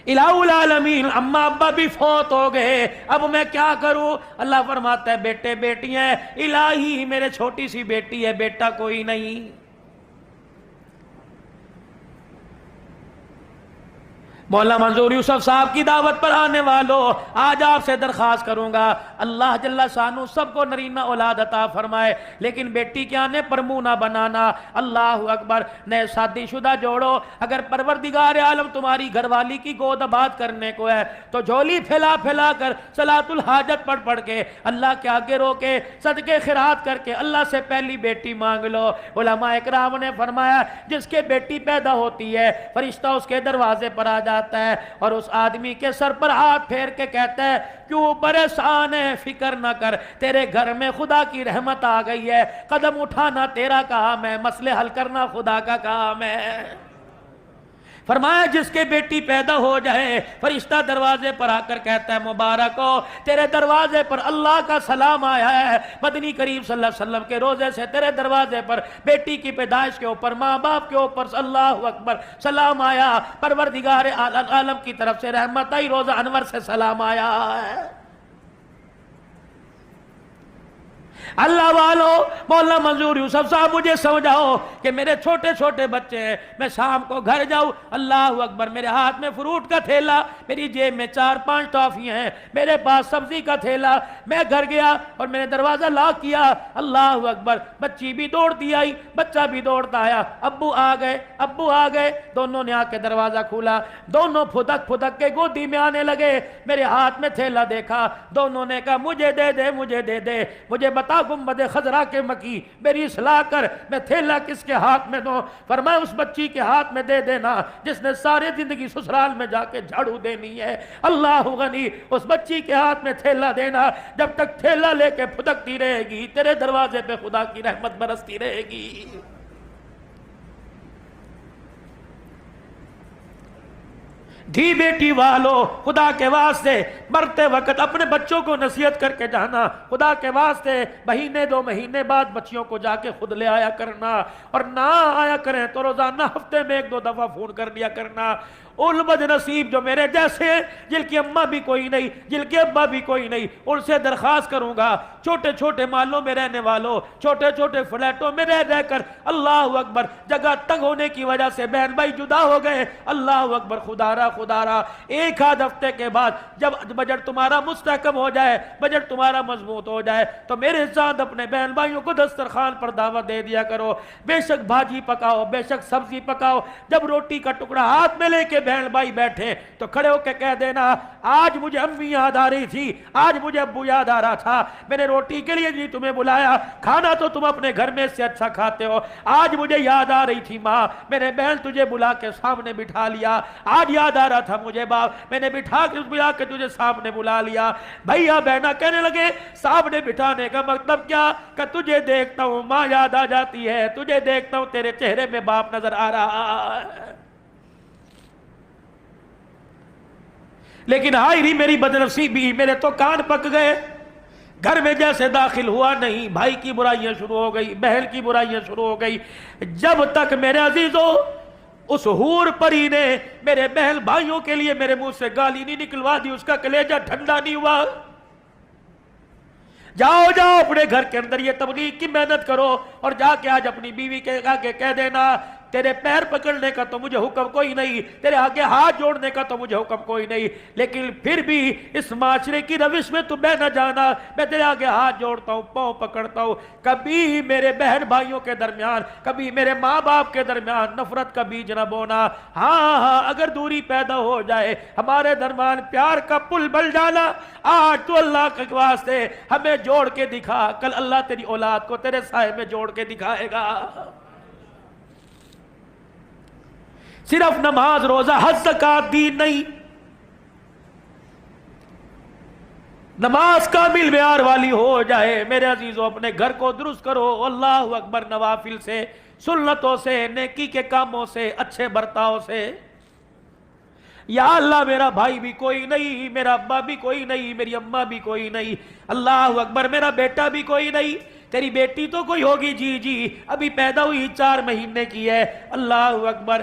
الہ العالمین اما ابا بھی فوت ہو گئے، اب میں کیا کروں؟ اللہ فرماتا ہے بیٹے بیٹیاں ہیں، الہی میرے چھوٹی سی بیٹی ہے، بیٹا کوئی نہیں۔ مولانا منظور یوسف صاحب کی دعوت پر آنے والوں، آج آپ سے درخواست کروں گا اللہ جل شانہ سب کو نرینہ اولاد عطا فرمائے، لیکن بیٹی کے آنے پر منہ نہ بنانا۔ اللہ اکبر، نئے شادی شدہ جوڑو، اگر پروردگار عالم تمہاری گھر والی کی گود آباد کرنے کو ہے تو جھولی پھیلا پھیلا کر صلاۃ الحاجت پڑھ پڑھ کے اللہ کے آگے رو کے صدقے خیرات کر کے اللہ سے پہلی بیٹی مانگ لو۔ علماء اکرام نے فرمایا جس کے بیٹی پیدا ہوتی ہے فرشتہ اس کے دروازے پر آ جاتا ہے اور اس آدمی کے سر پر ہاتھ پھیر کے کہتا ہے کیوں پریشان ہے، فکر نہ کر، تیرے گھر میں خدا کی رحمت آ گئی ہے، قدم اٹھانا تیرا کام ہے، مسئلے حل کرنا خدا کا کام ہے۔ فرمایا جس کے بیٹی پیدا ہو جائے فرشتہ دروازے پر آ کر کہتا ہے مبارک ہو، تیرے دروازے پر اللہ کا سلام آیا ہے، مدنی کریم صلی اللہ علیہ وسلم کے روزے سے تیرے دروازے پر بیٹی کی پیدائش کے اوپر ماں باپ کے اوپر اللہ اکبر سلام آیا، پروردگار عالم کی طرف سے رحمت آئی، روزہ انور سے سلام آیا ہے۔ اللہ والو، مولانا منظور یوسف صاحب مجھے سمجھاؤ کہ میرے چھوٹے چھوٹے بچے ہیں، میں شام کو گھر جاؤں، اللہ اکبر، میرے ہاتھ میں فروٹ کا تھیلا، میری جیب میں 4-5 ٹافیاں ہیں، میرے پاس سبزی کا تھیلا، میں گھر گیا اور میں نے دروازہ لاک کیا، اللہ اکبر، بچی بھی دوڑتی آئی، بچہ بھی دوڑتا آیا، ابو آ گئے، دونوں نے آ کے دروازہ کھولا، دونوں پھدک پھدک کے گودی میں آنے لگے، میرے ہاتھ میں تھیلا دیکھا، دونوں نے کہا مجھے دے دے، مجھے بتا گنبد خضرا کے مکی میری اصلاح کر، میں تھیلا کس کے ہاتھ میں دوں؟ فرمایا اس بچی کے ہاتھ میں دے دینا جس نے سارے زندگی سسرال میں جا کے جھاڑو دینی ہے، اللہ غنی، اس بچی کے ہاتھ میں تھیلا دینا، جب تک تھیلا لے کے پھدکتی رہے گی تیرے دروازے پہ خدا کی رحمت برستی رہے گی۔ دھی بیٹی والو، خدا کے واسطے مرتے وقت اپنے بچوں کو نصیحت کر کے جانا، خدا کے واسطے مہینے 2 مہینے بعد بچیوں کو جا کے خود لے آیا کرنا، اور نہ آیا کریں تو روزانہ ہفتے میں 1-2 دفعہ فون کر لیا کرنا۔ ان بد نصیب جو میرے جیسے ہیں، جن کی اماں بھی کوئی نہیں، جن کے ابا بھی کوئی نہیں، ان سے درخواست کروں گا چھوٹے چھوٹے محلوں میں رہنے والوں، چھوٹے چھوٹے فلیٹوں میں رہ کر اللہ اکبر جگہ تنگ ہونے کی وجہ سے بہن بھائی جدا ہو گئے، اللہ اکبر، خدا را 1-8 ہفتے کے بعد جب بجٹ تمہارا مستحکم ہو جائے، بجٹ تمہارا مضبوط ہو جائے تو میرے ساتھ اپنے بہن بھائیوں کو دسترخوان پر دعوت دے دیا کرو، بے شک بھاجی پکاؤ، بے شک سبزی پکاؤ، جب روٹی کا ٹکڑا ہاتھ میں لے کے بہن بھائی بیٹھے تو کھڑے ہو کے کہہ دینا آج مجھے امی یاد آ رہی تھی، آج مجھے ابو یاد آ رہا تھا، میں نے روٹی کے لیے نہیں تمہیں بلایا، کھانا تو تم اپنے گھر میں سے اچھا کھاتے ہو، آج مجھے یاد آ رہی تھی ماں، میں نے بہن تجھے بلا کے سامنے بٹھا لیا، آج یاد آ رہا تھا مجھے باپ، میں نے بلا کے تجھے سامنے بلا لیا۔ بھائیہ بہنہ کہنے لگے سامنے بٹھانے کا مطلب کیا؟ کہ تجھے دیکھتا ہوں ماں یاد آ جاتی ہے، تجھے دیکھتا ہوں تیرے چہرے میں باپ نظر آ رہا ہے۔ لیکن ہائی ری میری بدنصیبی، میرے تو کان پک گئے، گھر میں جیسے داخل ہوا نہیں، بھائی کی برائیاں شروع ہو گئی، بہن کی برائیاں شروع ہو گئی، جب تک میرے عزیزوں اس حور پری نے میرے بہن بھائیوں کے لیے میرے منہ سے گالی نہیں نکلوا دی، اس کا کلیجہ ٹھنڈا نہیں ہوا۔ جاؤ اپنے گھر کے اندر یہ تبلیغ کی محنت کرو اور جا کے آج اپنی بیوی کے آگے کہہ دینا تیرے پیر پکڑنے کا تو مجھے حکم کوئی نہیں، تیرے آگے ہاتھ جوڑنے کا تو مجھے حکم کوئی نہیں، لیکن پھر بھی اس معاشرے کی روش میں تم نہ جانا، میں تیرے آگے ہاتھ جوڑتا ہوں، پاؤں پکڑتا ہوں، کبھی میرے بہن بھائیوں کے درمیان، کبھی میرے ماں باپ کے درمیان نفرت کا بیج نہ بونا۔ ہاں اگر دوری پیدا ہو جائے، ہمارے درمیان پیار کا پل بل جانا، آج تو اللہ کے واسطے ہمیں جوڑ کے دکھا، کل اللہ تیری اولاد کو تیرے سائے میں جوڑ کے دکھائے گا۔ صرف نماز روزہ حج زکات دین نہیں، نماز کامل معیار والی ہو جائے۔ میرے عزیزوں اپنے گھر کو درست کرو، اللہ اکبر، نوافل سے، سنتوں سے، نیکی کے کاموں سے، اچھے برتاؤ سے۔ یا اللہ میرا بھائی بھی کوئی نہیں، میرا ابا بھی کوئی نہیں، میری اماں بھی کوئی نہیں، اللہ اکبر، میرا بیٹا بھی کوئی نہیں، تیری بیٹی تو کوئی ہوگی، جی ابھی پیدا ہوئی 4 مہینے کی ہے، اللہ اکبر،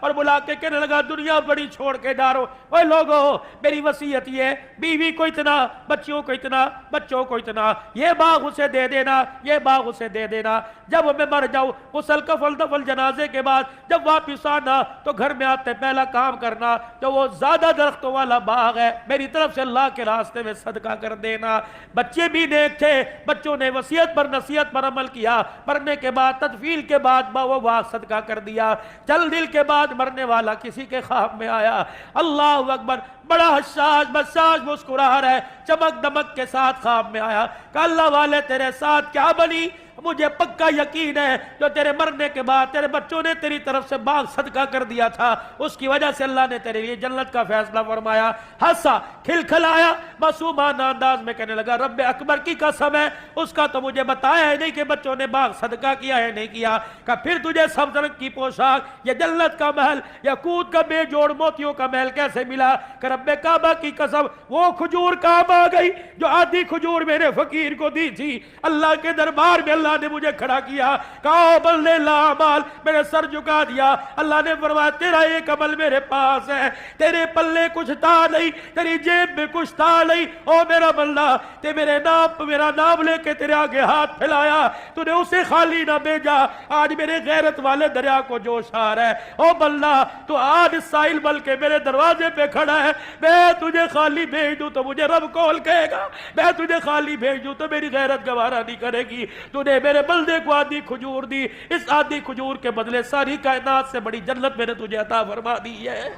اور بلا کے کہنے لگا دنیا بڑی چھوڑ کے ڈارو، اوے لوگو میری وصیت یہ ہے، بیوی کو اتنا، بچوں کو اتنا، بچوں کو اتنا، یہ باغ اسے دے دینا، یہ باغ اسے دے دینا، جب میں مر جاؤں غسل کفن دفن جنازے کے بعد جب واپس آنا تو گھر میں آتے پہلا کام کرنا جو وہ زیادہ درختوں والا باغ ہے میری طرف سے اللہ کے راستے میں صدقہ کر دینا۔ بچے بھی نیک تھے، بچوں نے وصیت پر نصیحت پر عمل کیا، مرنے کے بعد تدفین کے بعد وہ باغ صدقہ کر دیا۔ چل دل کے بعد مرنے والا کسی کے خواب میں آیا، اللہ اکبر، بڑا حساس بساس مسکرا رہا ہے، چمک دمک کے ساتھ خواب میں آیا کہ اللہ والے تیرے ساتھ کیا بنی؟ مجھے پکا یقین ہے جو تیرے مرنے کے بعد تیرے بچوں نے تیری طرف سے باغ صدقہ کر دیا تھا اس کی وجہ سے اللہ نے تیرے لیے جنت کا فیصلہ فرمایا۔ ہنسا، کھلکھلایا، معصومانہ انداز میں کہنے لگا رب اکبر کی قسم ہے اس کا تو مجھے بتایا ہے نہیں کہ بچوں نے باغ صدقہ کیا ہے نہیں کیا۔ کہ پھر تجھے سبز رنگ کی پوشاک، یہ جنت کا محل، یاقوت کا بے جوڑ موتیوں کا محل کیسے ملا؟ کہ رب کعبہ کی قسم وہ کھجور کام آ گئی جو آدھی کھجور میرے فقیر کو دی تھی، اللہ کے دربار میں اللہ نے مجھے کھڑا کیا، کہا بلے لا عمال، میرے سر جھکا دیا۔ اللہ نے فرمایا تیرا ایک عمل میرے پاس ہے، تیرے پلے کچھ تھا نہیں، تیری جیب میں کچھ تھا نہیں، او میرا بندہ تے میرا نام لے کے تیرے آگے ہاتھ پھیلایا، تو نے اسے خالی نہ بھیجا۔ آج میرے غیرت والے دریا کو جوش آ رہا ہے، او بندہ تو آج سائل بل کے میرے دروازے پہ کھڑا ہے، میں تجھے خالی بھیج دوں تو مجھے رب کول کہے گا، میں تجھے خالی بھیج دوں تو میری غیرت گوارا نہیں کرے گی۔ تو نے میرے بندے کو آدھی کھجور دی، اس آدھی کھجور کے بدلے ساری کائنات سے بڑی جنت میں نے تجھے عطا فرما دی ہے۔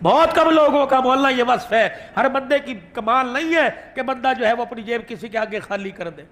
بہت کم لوگوں کا مولانا یہ وصف ہے، ہر بندے کی کمال نہیں ہے کہ بندہ جو ہے وہ اپنی جیب کسی کے آگے خالی کر دے۔